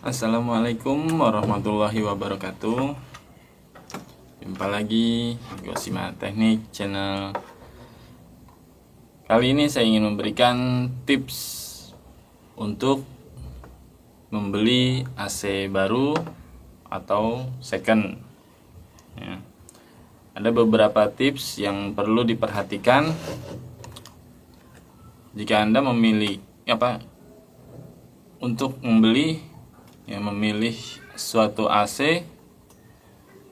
Assalamualaikum warahmatullahi wabarakatuh. Jumpa lagi Gosima Teknik Channel. Kali ini saya ingin memberikan tips untuk membeli AC baru atau second ya. Ada beberapa tips yang perlu diperhatikan jika Anda memilih untuk memilih suatu AC,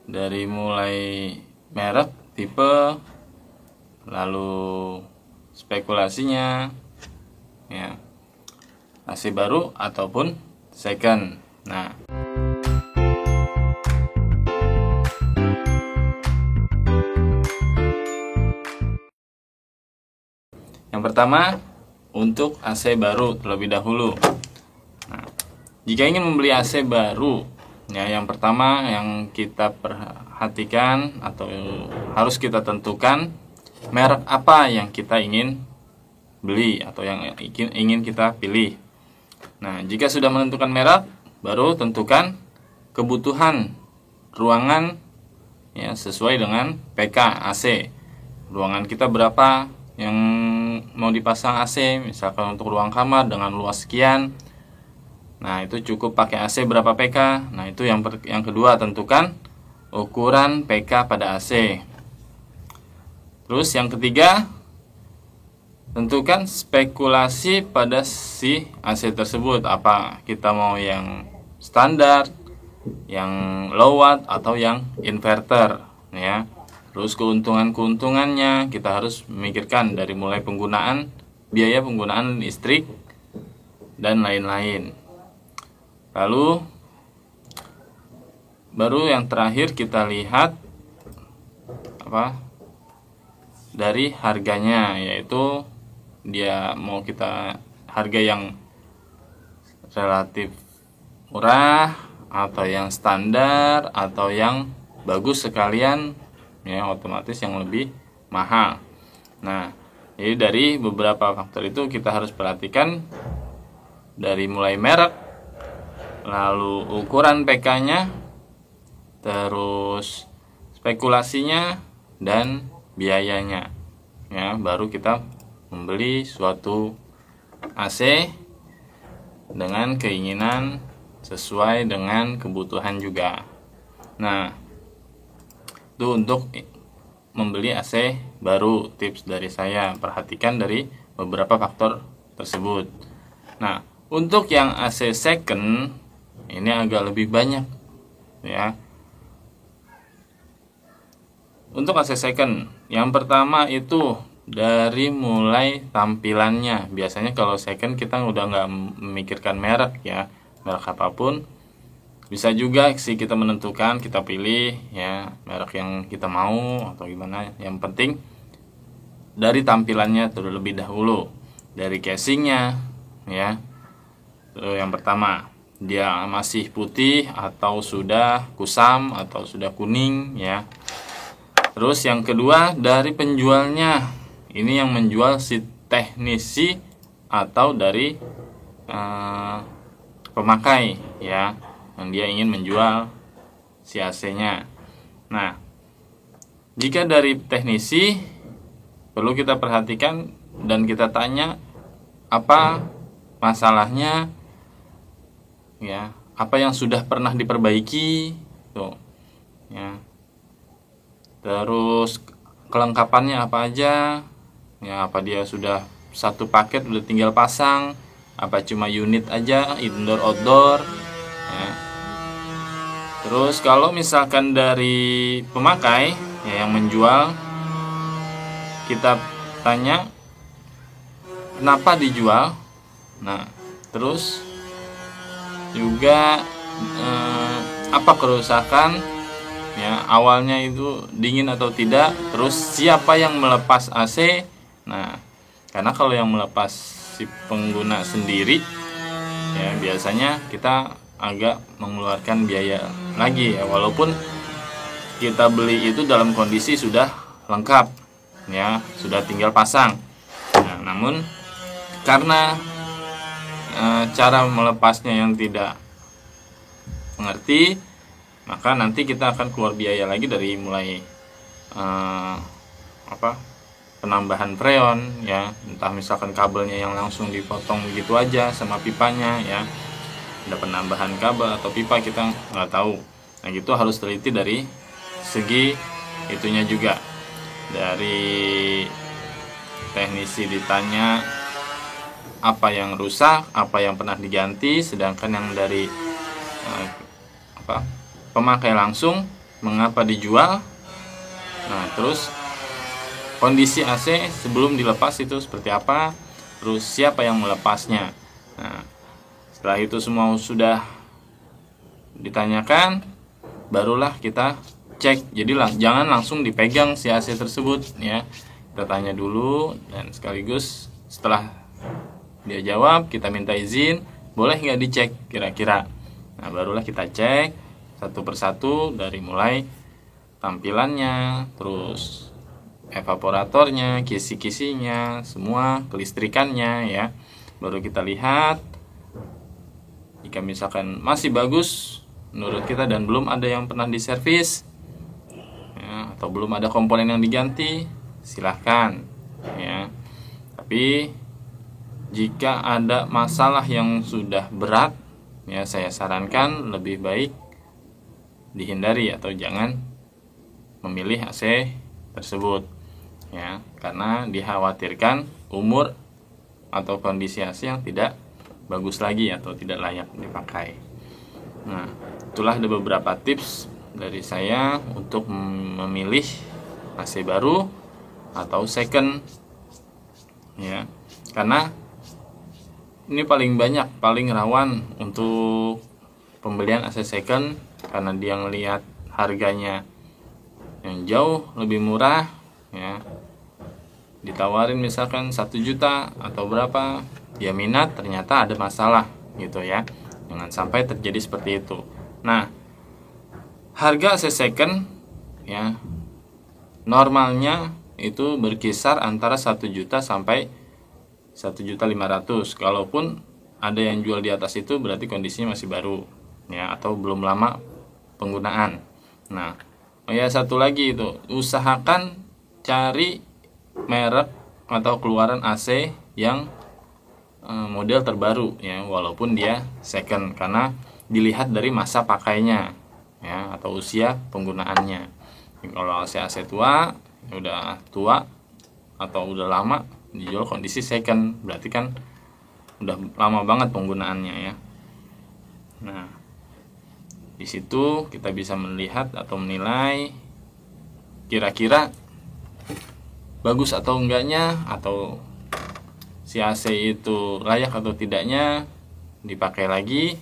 dari mulai merek, tipe, lalu spekulasinya ya, AC baru ataupun second. Nah, yang pertama untuk AC baru terlebih dahulu. Nah, jika ingin membeli AC baru, ya, yang pertama yang kita perhatikan atau harus kita tentukan merek apa yang kita ingin beli atau yang ingin kita pilih. Nah, jika sudah menentukan merek, baru tentukan kebutuhan ruangan ya, sesuai dengan PK AC. Ruangan kita berapa yang mau dipasang AC, misalkan untuk ruang kamar dengan luas sekian. Nah, itu cukup pakai AC berapa PK. Nah, itu yang kedua, tentukan ukuran PK pada AC. Terus yang ketiga, tentukan spekulasi pada si AC tersebut. Apa kita mau yang standar, yang low watt, atau yang inverter ya. Terus keuntungannya kita harus memikirkan dari mulai biaya penggunaan listrik dan lain-lain. Lalu baru yang terakhir kita lihat dari harganya, yaitu dia mau kita harga yang relatif murah atau yang standar atau yang bagus sekalian ya, otomatis yang lebih mahal. Nah, jadi dari beberapa faktor itu kita harus perhatikan, dari mulai merek, lalu ukuran PK-nya, terus spekulasinya dan biayanya ya, baru kita membeli suatu AC dengan keinginan sesuai dengan kebutuhan juga. Nah, itu untuk membeli AC baru, tips dari saya, perhatikan dari beberapa faktor tersebut. Nah, untuk yang AC second ini agak lebih banyak ya. Untuk AC second, yang pertama itu dari mulai tampilannya. Biasanya kalau second kita udah nggak memikirkan merek ya, merek apapun. Bisa juga sih kita menentukan, kita pilih ya merek yang kita mau atau gimana. Yang penting dari tampilannya terlebih dahulu, dari casingnya ya. Yang pertama, dia masih putih atau sudah kusam atau sudah kuning ya. Terus yang kedua, dari penjualnya. Ini yang menjual si teknisi atau dari pemakai ya, yang dia ingin menjual si AC-nya. Nah, jika dari teknisi, perlu kita perhatikan dan kita tanya apa masalahnya ya, apa yang sudah pernah diperbaiki tuh ya. Terus kelengkapannya apa aja ya, apa dia sudah satu paket udah tinggal pasang, apa cuma unit aja, indoor outdoor ya. Terus kalau misalkan dari pemakai ya, yang menjual, kita tanya kenapa dijual. Nah, terus juga apa kerusakan ya, awalnya itu dingin atau tidak, terus siapa yang melepas AC. Nah, karena kalau yang melepas si pengguna sendiri ya, biasanya kita agak mengeluarkan biaya lagi ya, walaupun kita beli itu dalam kondisi sudah lengkap ya, sudah tinggal pasang. Nah, namun karena cara melepasnya yang tidak mengerti, maka nanti kita akan keluar biaya lagi dari mulai penambahan freon ya, entah misalkan kabelnya yang langsung dipotong begitu aja sama pipanya ya, ada penambahan kabel atau pipa kita nggak tahu. Nah gitu harus teliti dari segi itunya juga. Dari teknisi ditanya apa yang rusak, apa yang pernah diganti, sedangkan yang dari pemakai langsung mengapa dijual. Nah terus kondisi AC sebelum dilepas itu seperti apa, terus siapa yang melepasnya. Nah setelah itu semua sudah ditanyakan, barulah kita cek. Jadi jangan langsung dipegang si AC tersebut ya, kita tanya dulu, dan sekaligus setelah dia jawab kita minta izin, boleh nggak dicek kira-kira. Nah barulah kita cek satu persatu, dari mulai tampilannya, terus evaporatornya, kisi-kisinya, semua kelistrikannya ya, baru kita lihat. Jika misalkan masih bagus menurut kita dan belum ada yang pernah diservis ya, atau belum ada komponen yang diganti, silahkan ya. Tapi jika ada masalah yang sudah berat ya, saya sarankan lebih baik dihindari atau jangan memilih AC tersebut ya, karena dikhawatirkan umur atau kondisi AC yang tidak bagus lagi atau tidak layak dipakai. Nah, itulah ada beberapa tips dari saya untuk memilih AC baru atau second ya, karena ini paling banyak, paling rawan untuk pembelian AC second, karena dia ngelihat harganya yang jauh lebih murah ya, ditawarin misalkan 1 juta atau berapa, dia minat, ternyata ada masalah gitu ya. Jangan sampai terjadi seperti itu. Nah, harga AC second ya normalnya itu berkisar antara 1 juta sampai 1.500.000. Kalaupun ada yang jual di atas itu berarti kondisinya masih baru ya, atau belum lama penggunaan. Nah, ya satu lagi itu, usahakan cari merek atau keluaran AC yang model terbaru ya, walaupun dia second, karena dilihat dari masa pakainya ya, atau usia penggunaannya. Kalau AC tua, udah tua atau udah lama dijual kondisi second, berarti kan udah lama banget penggunaannya ya. Nah, di situ kita bisa melihat atau menilai kira-kira bagus atau enggaknya, atau si AC itu layak atau tidaknya dipakai lagi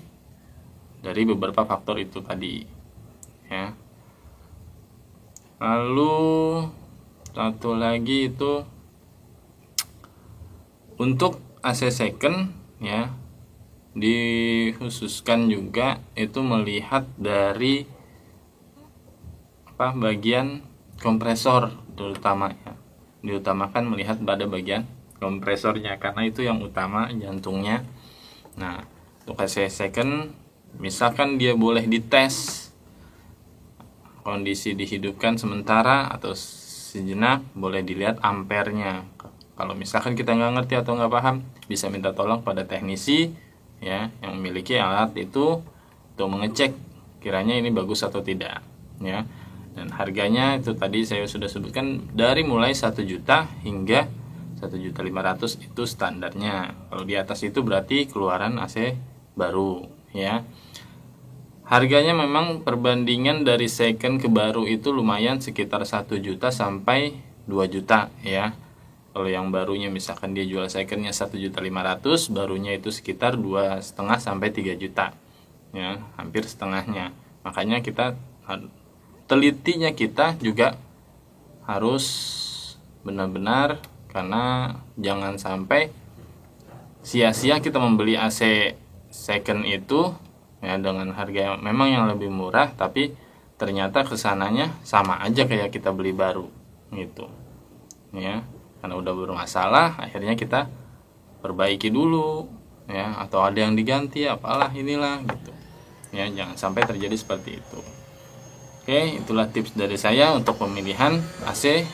dari beberapa faktor itu tadi ya. Lalu satu lagi itu untuk AC second ya, dikhususkan juga itu melihat dari bagian kompresor terutama ya. Diutamakan melihat pada bagian kompresornya, karena itu yang utama, jantungnya. Nah, untuk AC second misalkan dia boleh dites kondisi dihidupkan sementara atau sejenak, boleh dilihat ampernya. Kalau misalkan kita nggak ngerti atau nggak paham, bisa minta tolong pada teknisi ya yang memiliki alat itu untuk mengecek kiranya ini bagus atau tidak ya. Dan harganya itu tadi saya sudah sebutkan, dari mulai 1 juta hingga 1.500.000 itu standarnya. Kalau di atas itu berarti keluaran AC baru ya. Harganya memang perbandingan dari second ke baru itu lumayan, sekitar 1 juta sampai 2 juta ya. Kalau yang barunya misalkan dia jual secondnya 1.500.000, barunya itu sekitar 2,5 sampai 3 juta ya, hampir setengahnya. Makanya kita telitinya kita juga harus benar-benar, karena jangan sampai sia-sia kita membeli AC second itu ya dengan harga memang yang lebih murah, tapi ternyata kesananya sama aja kayak kita beli baru gitu ya, karena udah bermasalah akhirnya kita perbaiki dulu ya, atau ada yang diganti apalah inilah gitu. ya, jangan sampai terjadi seperti itu. Oke, itulah tips dari saya untuk pemilihan AC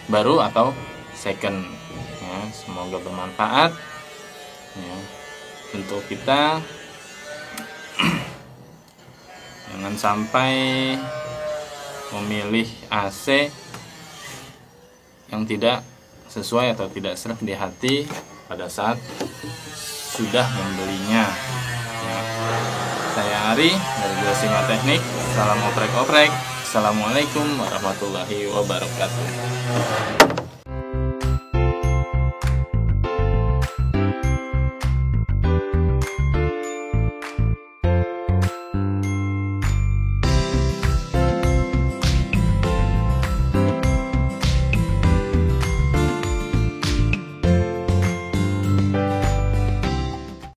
baru atau second ya. Semoga bermanfaat ya untuk kita. Jangan sampai memilih AC yang tidak sesuai atau tidak serap di hati pada saat sudah membelinya ya. Saya Ari dari Grosima Teknik. Salam oprek-oprek. Assalamualaikum warahmatullahi wabarakatuh.